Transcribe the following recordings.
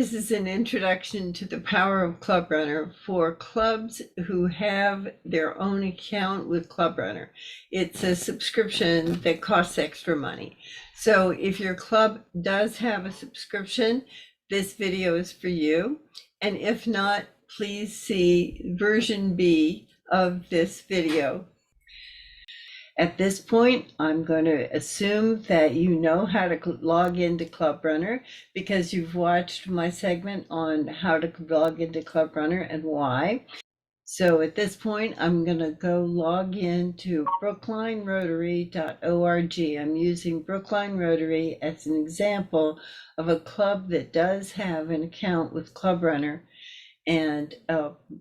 This is an introduction to the power of ClubRunner for clubs who have their own account with ClubRunner. It's a subscription that costs extra money. So if your club does have a subscription, this video is for you. And if not, please see version B of this video. At this point, I'm going to assume that you know how to log into ClubRunner because you've watched my segment on how to log into ClubRunner and why. So at this point, I'm going to go log into brooklinerotary.org. I'm using Brookline Rotary as an example of a club that does have an account with ClubRunner, and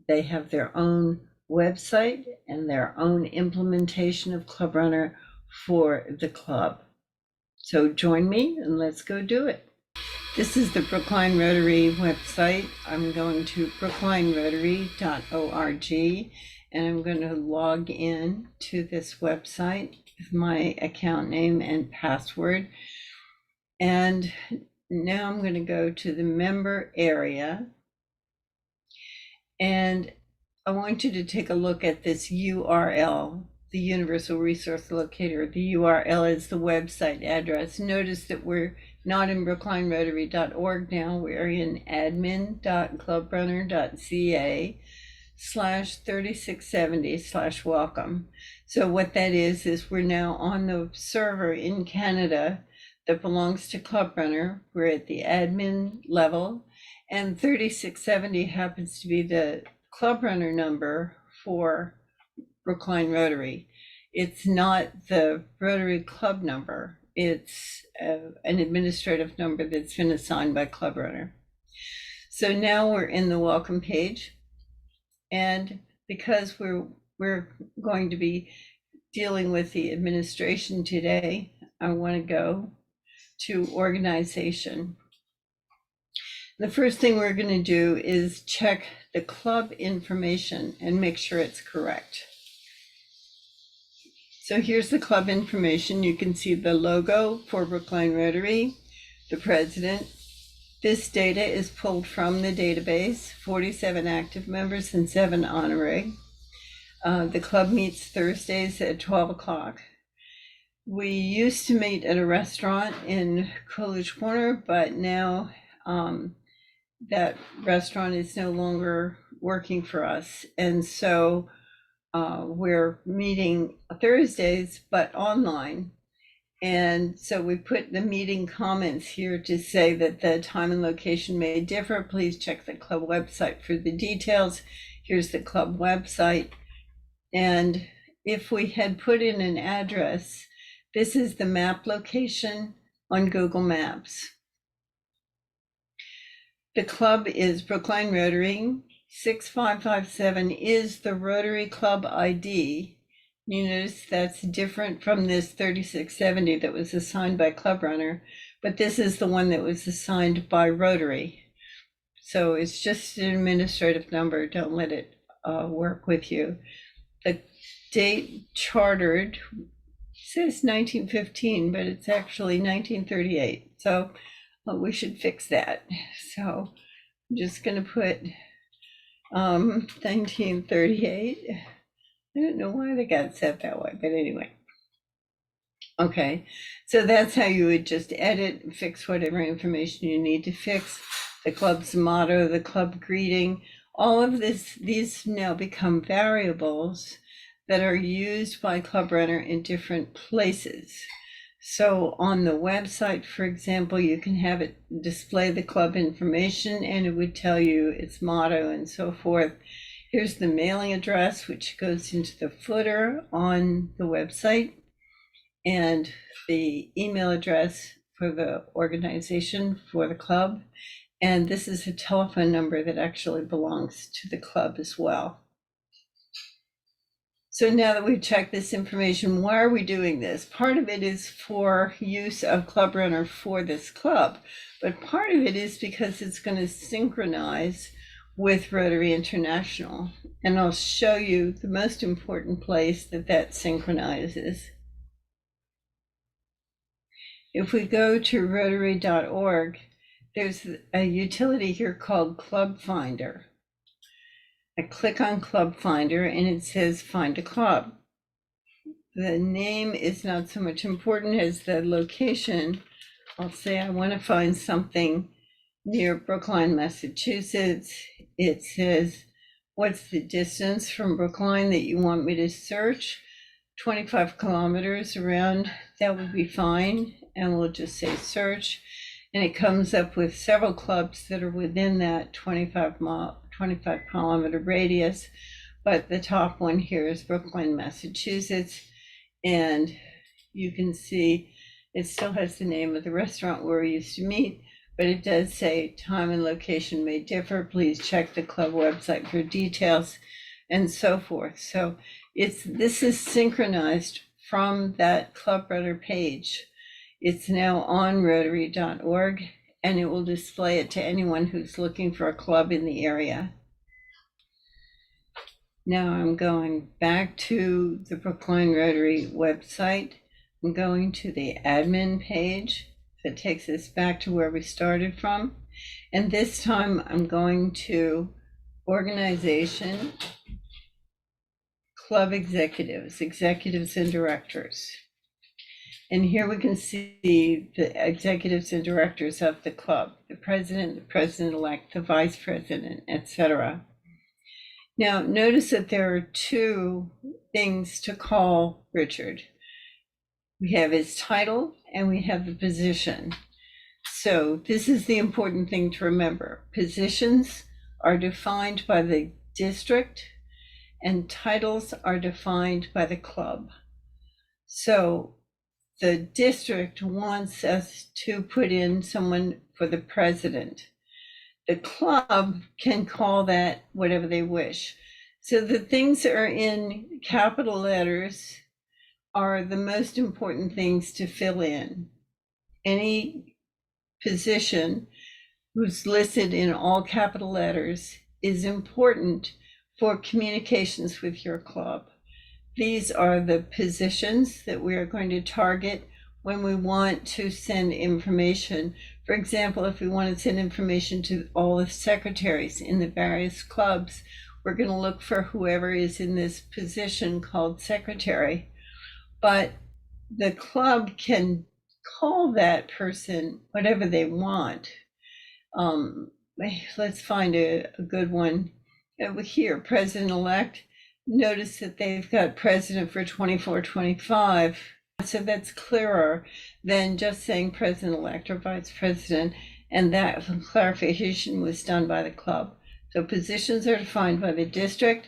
they have their own website and their own implementation of ClubRunner for the club. So join me and let's go do it. This is the Brookline Rotary website. I'm going to brooklinerotary.org and I'm going to log in to this website with my account name and password. And now I'm going to go to the member area. And I want you to take a look at this URL, the Universal Resource Locator. The URL is the website address. Notice that we're not in brooklinerotary.org now. We're in admin.clubrunner.ca/3670/welcome. So what that is we're now on the server in Canada that belongs to ClubRunner. We're at the admin level, and 3670 happens to be the ClubRunner number for Brookline Rotary. It's not the Rotary Club number. It's an administrative number that's been assigned by ClubRunner. So now we're in the welcome page, and because we're going to be dealing with the administration today, I want to go to organization. The first thing we're going to do is check the club information and make sure it's correct. So here's the club information. You can see the logo for Brookline Rotary, the president. This data is pulled from the database, 47 active members and 7 honorary. The club meets Thursdays at 12 o'clock. We used to meet at a restaurant in Coolidge Corner, but now that restaurant is no longer working for us. And so we're meeting Thursdays, but online. And so we put the meeting comments here to say that the time and location may differ. Please check the club website for the details. Here's the club website. And if we had put in an address, this is the map location on Google Maps. The club is Brookline Rotary. 6557 is the Rotary Club ID. You notice that's different from this 3670 that was assigned by ClubRunner, but this is the one that was assigned by Rotary. So it's just an administrative number. Don't let it work with you. The date chartered says 1915, but it's actually 1938. So we should fix that. So I'm just going to put 1938. I don't know why they got set that way, but anyway. Okay, so that's how you would just edit and fix whatever information you need to fix. The club's motto, the club greeting, all of these now become variables that are used by ClubRunner in different places. So on the website, for example, you can have it display the club information and it would tell you its motto and so forth. Here's the mailing address, which goes into the footer on the website, and the email address for the organization for the club. And this is a telephone number that actually belongs to the club as well. So now that we've checked this information, why are we doing this? Part of it is for use of ClubRunner for this club, but part of it is because it's going to synchronize with Rotary International. And I'll show you the most important place that synchronizes. If we go to rotary.org, there's a utility here called Club Finder. I click on Club Finder and it says find a club. The name is not so much important as the location. I'll say I want to find something near Brookline, Massachusetts. It says, what's the distance from Brookline that you want me to search? 25 kilometers around, that would be fine. And we'll just say search. And it comes up with several clubs that are within that 25 kilometer radius. But the top one here is Brookline, Massachusetts. And you can see it still has the name of the restaurant where we used to meet, but it does say time and location may differ. Please check the club website for details and so forth. So this is synchronized from that ClubRunner page. It's now on Rotary.org, and it will display it to anyone who's looking for a club in the area. Now I'm going back to the Brookline Rotary website. I'm going to the admin page that takes us back to where we started from. And this time I'm going to organization, club executives and directors. And here we can see the executives and directors of the club, the president-elect, the vice president, etc. Now, notice that there are two things to call Richard. We have his title and we have the position. So this is the important thing to remember. Positions are defined by the district and titles are defined by the club. So the district wants us to put in someone for the president. The club can call that whatever they wish. So the things that are in capital letters are the most important things to fill in. Any position who's listed in all capital letters is important for communications with your club. These are the positions that we are going to target when we want to send information. For example, if we want to send information to all the secretaries in the various clubs, we're going to look for whoever is in this position called secretary. But the club can call that person whatever they want. Let's find a good one. Over here, president-elect. Notice that they've got president for 24-25. So that's clearer than just saying president-elect or vice president, and that clarification was done by the club. So positions are defined by the district,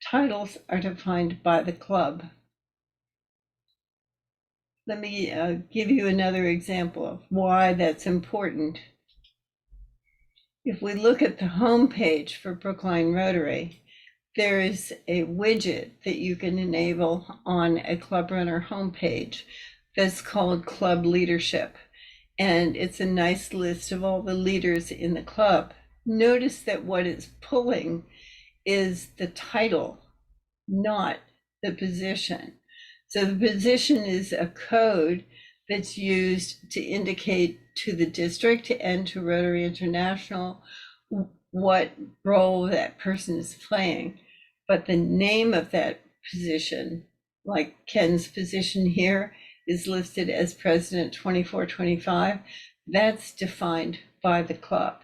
titles are defined by the club. Let me give you another example of why that's important. If we look at the home page for Brookline Rotary, there is a widget that you can enable on a ClubRunner homepage that's called Club Leadership. And it's a nice list of all the leaders in the club. Notice that what it's pulling is the title, not the position. So the position is a code that's used to indicate to the district and to Rotary International what role that person is playing. But the name of that position, like Ken's position here, is listed as President 24-25. That's defined by the club.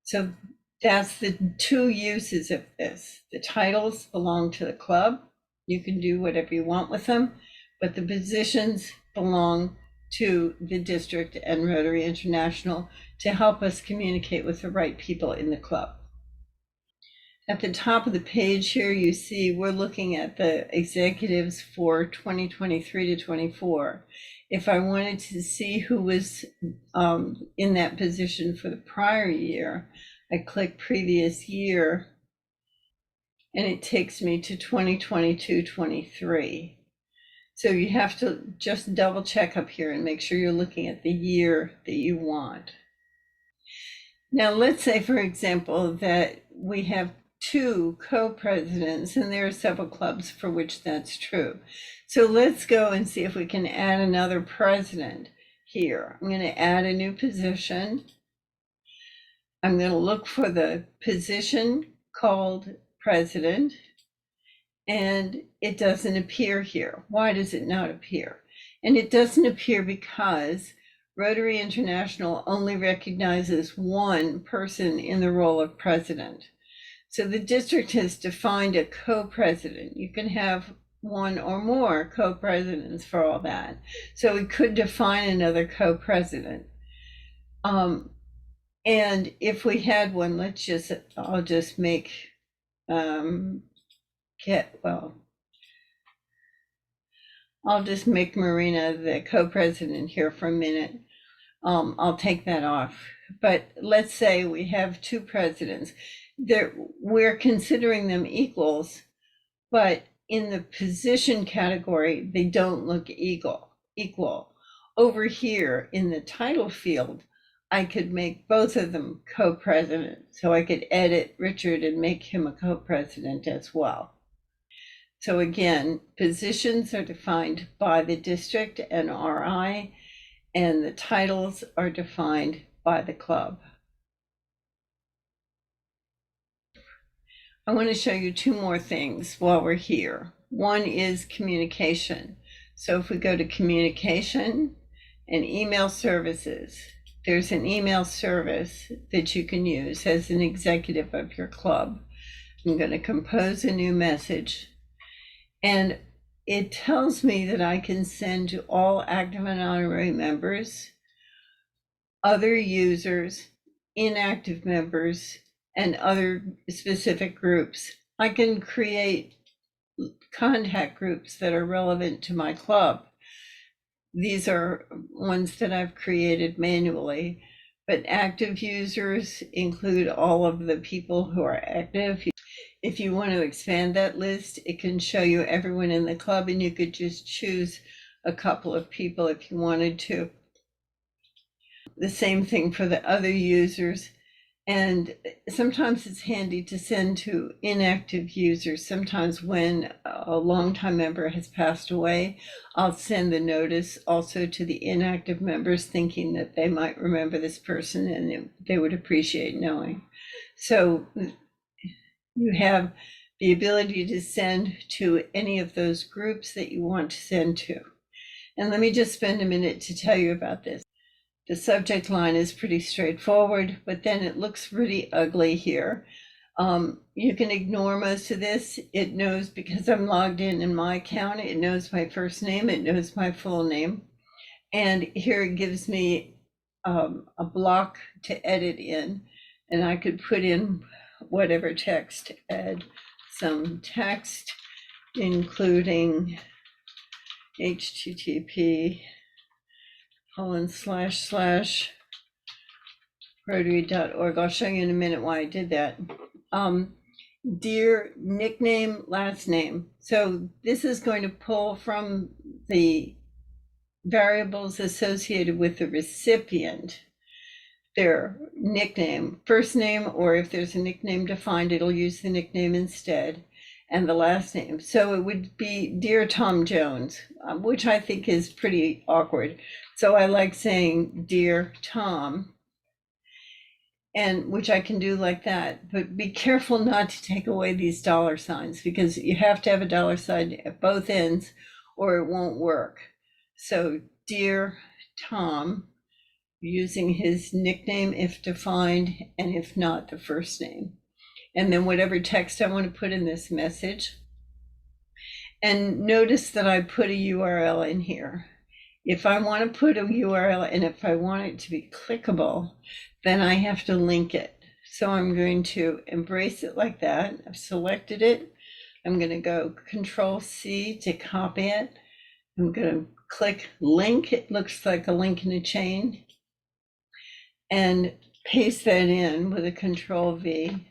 So that's the two uses of this. The titles belong to the club. You can do whatever you want with them, but the positions belong to the district and Rotary International to help us communicate with the right people in the club. At the top of the page here, you see we're looking at the executives for 2023-24. If I wanted to see who was in that position for the prior year, I click previous year, and it takes me to 2022-23. So you have to just double check up here and make sure you're looking at the year that you want. Now, let's say, for example, that we have two co-presidents, and there are several clubs for which that's true. So let's go and see if we can add another president here. I'm going to add a new position, I'm going to look for the position called president, and it doesn't appear here. Why does it not appear? And it doesn't appear because Rotary International only recognizes one person in the role of president. So the district has defined a co-president. You can have one or more co-presidents for all that. So we could define another co-president. And if we had one, I'll just make, I'll just make Marina the co-president here for a minute. I'll take that off. But let's say we have two presidents. We're considering them equals, but in the position category, they don't look equal. Over here in the title field, I could make both of them co-president. So I could edit Richard and make him a co-president as well. So again, positions are defined by the district and RI, and the titles are defined by the club. I want to show you two more things while we're here. One is communication. So if we go to communication and email services, there's an email service that you can use as an executive of your club. I'm going to compose a new message, and it tells me that I can send to all active and honorary members, other users, inactive members, and other specific groups. I can create contact groups that are relevant to my club. These are ones that I've created manually, but active users include all of the people who are active. If you want to expand that list, it can show you everyone in the club, and you could just choose a couple of people if you wanted to. The same thing for the other users. And sometimes it's handy to send to inactive users. Sometimes when a longtime member has passed away, I'll send the notice also to the inactive members, thinking that they might remember this person and they would appreciate knowing. So you have the ability to send to any of those groups that you want to send to. And let me just spend a minute to tell you about this. The subject line is pretty straightforward, but then it looks really ugly here. You can ignore most of this. It knows, because I'm logged in my account, it knows my first name, it knows my full name. And here it gives me a block to edit in, and I could put in whatever text, add some text, including http:// rotary.org. I'll show you in a minute why I did that. Dear nickname, last name. So this is going to pull from the variables associated with the recipient, their nickname, first name, or if there's a nickname defined, it'll use the nickname instead, and the last name. So it would be Dear Tom Jones, which I think is pretty awkward. So I like saying Dear Tom, and which I can do like that. But be careful not to take away these dollar signs, because you have to have a dollar sign at both ends or it won't work. So Dear Tom, using his nickname if defined, and if not, the first name. And then whatever text I want to put in this message. And notice that I put a URL in here. If I want to put a URL, and if I want it to be clickable, then I have to link it. So I'm going to embrace it like that. I've selected it. I'm going to go Control-C to copy it. I'm going to click link. It looks like a link in a chain. And paste that in with a Control-V.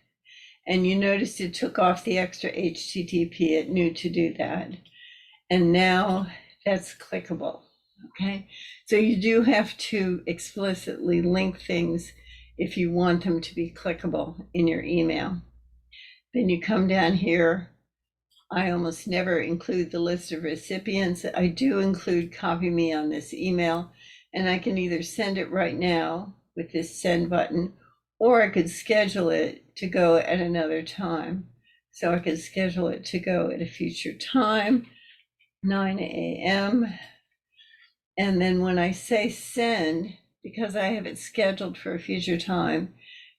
And you notice it took off the extra HTTP. It knew to do that. And now that's clickable. Okay, so you do have to explicitly link things if you want them to be clickable in your email. Then you come down here. I almost never include the list of recipients. I do include copy me on this email, and I can either send it right now with this send button, or I could schedule it to go at another time. So I could schedule it to go at a future time, 9 a.m. And then when I say send, because I have it scheduled for a future time,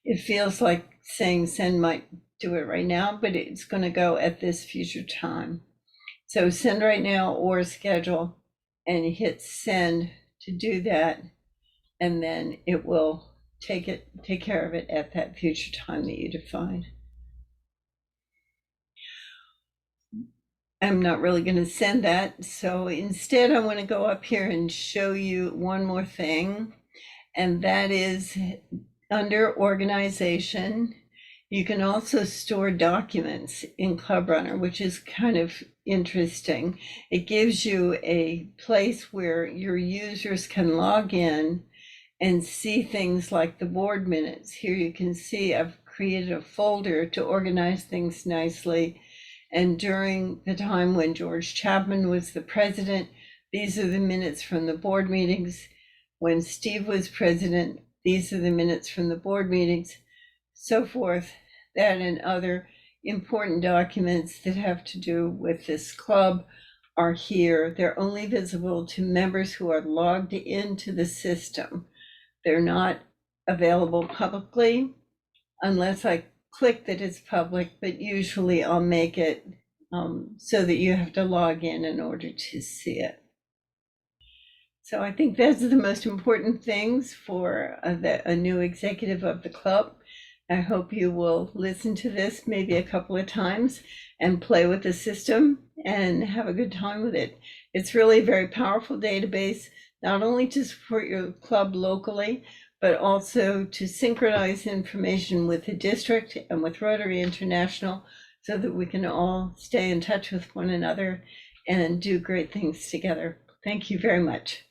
it feels like saying send might do it right now, but it's going to go at this future time. So send right now or schedule, and hit send to do that, and then it will take care of it at that future time that you define. I'm not really going to send that, so instead I want to go up here and show you one more thing, and that is under organization. You can also store documents in ClubRunner, which is kind of interesting. It gives you a place where your users can log in and see things like the board minutes. Here you can see I've created a folder to organize things nicely. And during the time when George Chapman was the president, these are the minutes from the board meetings. When Steve was president, these are the minutes from the board meetings, so forth. That and other important documents that have to do with this club are here. They're only visible to members who are logged into the system. They're not available publicly unless I click that it's public, but usually I'll make it so that you have to log in order to see it. So I think those are the most important things for a new executive of the club. I hope you will listen to this maybe a couple of times and play with the system and have a good time with it. It's really a very powerful database, not only to support your club locally, but also to synchronize information with the district and with Rotary International so that we can all stay in touch with one another and do great things together. Thank you very much.